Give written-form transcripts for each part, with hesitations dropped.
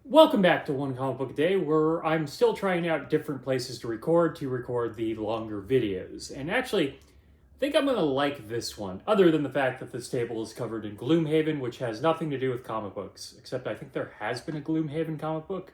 Welcome back to One Comic Book a Day, where I'm still trying out different places to record the longer videos. And actually, I think I'm going to like this one, other than the fact that this table is covered in Gloomhaven, which has nothing to do with comic books, except I think there has been a Gloomhaven comic book.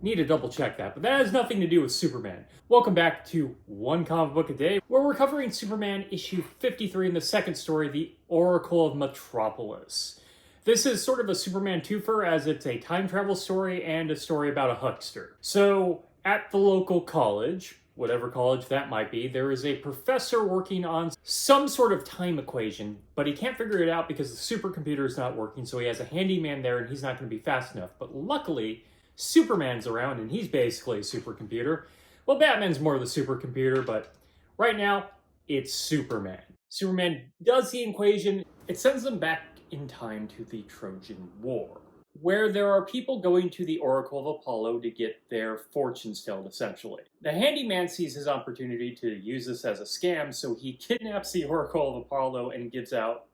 Need to double check that, but that has nothing to do with Superman. Welcome back to One Comic Book a Day, where we're covering Superman issue 53 in the second story, The Oracle of Metropolis. This is sort of a Superman twofer, as it's a time travel story and a story about a huckster. So, at the local college, whatever college that might be, there is a professor working on some sort of time equation, but he can't figure it out because the supercomputer is not working, so he has a handyman there and he's not going to be fast enough. But luckily, Superman's around and he's basically a supercomputer. Well, Batman's more the supercomputer, but right now, it's Superman. Superman does the equation, it sends them back in time to the Trojan War, where there are people going to the Oracle of Apollo to get their fortunes told, essentially. The handyman sees his opportunity to use this as a scam, so he kidnaps the Oracle of Apollo and gives out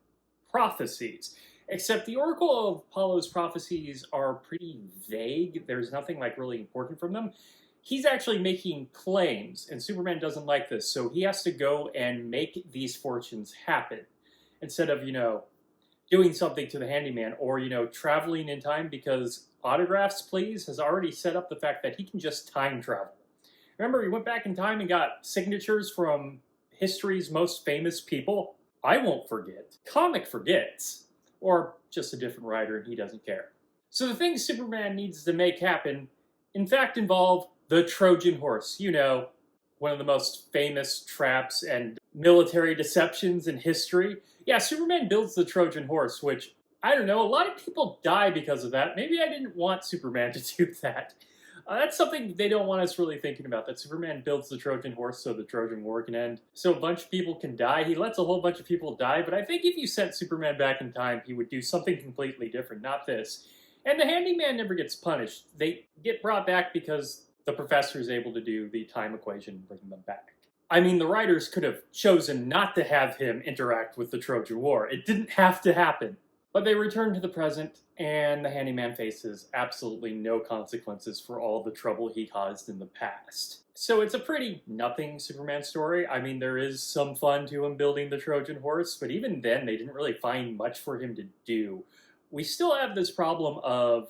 prophecies. Except the Oracle of Apollo's prophecies are pretty vague. There's nothing like really important from them. He's actually making claims, and Superman doesn't like this, so he has to go and make these fortunes happen instead of, doing something to the handyman or, traveling in time, because Autographs Please has already set up the fact that he can just time travel. Remember, he went back in time and got signatures from history's most famous people? I won't forget. Comic forgets. Or just a different writer and he doesn't care. So the things Superman needs to make happen, in fact, involve the Trojan horse. One of the most famous traps and military deceptions in history. Yeah, Superman builds the Trojan horse, which, I don't know, a lot of people die because of that. Maybe I didn't want Superman to do that. That's something they don't want us really thinking about, that Superman builds the Trojan horse so the Trojan War can end. So a bunch of people can die. He lets a whole bunch of people die, but I think if you sent Superman back in time, he would do something completely different, not this. And the handyman never gets punished. They get brought back because the professor is able to do the time equation and bring them back. I mean, the writers could have chosen not to have him interact with the Trojan War. It didn't have to happen. But they return to the present, and the handyman faces absolutely no consequences for all the trouble he caused in the past. So it's a pretty nothing Superman story. I mean, there is some fun to him building the Trojan horse, but even then, they didn't really find much for him to do. We still have this problem of,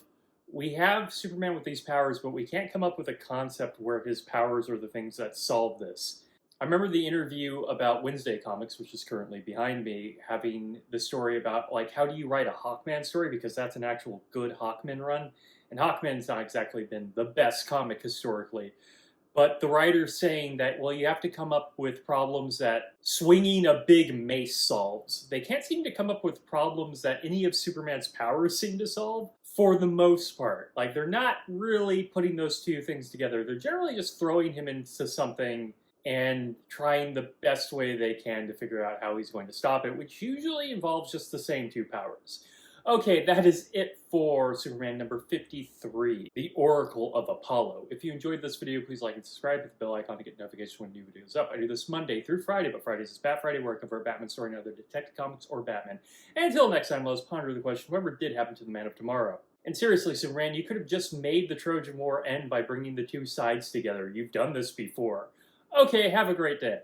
we have Superman with these powers, but we can't come up with a concept where his powers are the things that solve this. I remember the interview about Wednesday Comics, which is currently behind me, having the story about, how do you write a Hawkman story, because that's an actual good Hawkman run. And Hawkman's not exactly been the best comic historically. But the writer's saying that, well, you have to come up with problems that swinging a big mace solves. They can't seem to come up with problems that any of Superman's powers seem to solve, for the most part. They're not really putting those two things together. They're generally just throwing him into something and trying the best way they can to figure out how he's going to stop it, which usually involves just the same two powers. Okay, that is it for Superman number 53, The Oracle of Apollo. If you enjoyed this video, please like and subscribe, hit the bell icon to get notifications when new videos up. I do this Monday through Friday, but Fridays is Bat Friday, where I cover a Batman story and other Detective Comics or Batman. And until next time, let's ponder the question, whatever did happen to the Man of Tomorrow? And seriously, Superman, you could have just made the Trojan War end by bringing the two sides together. You've done this before. Okay, have a great day.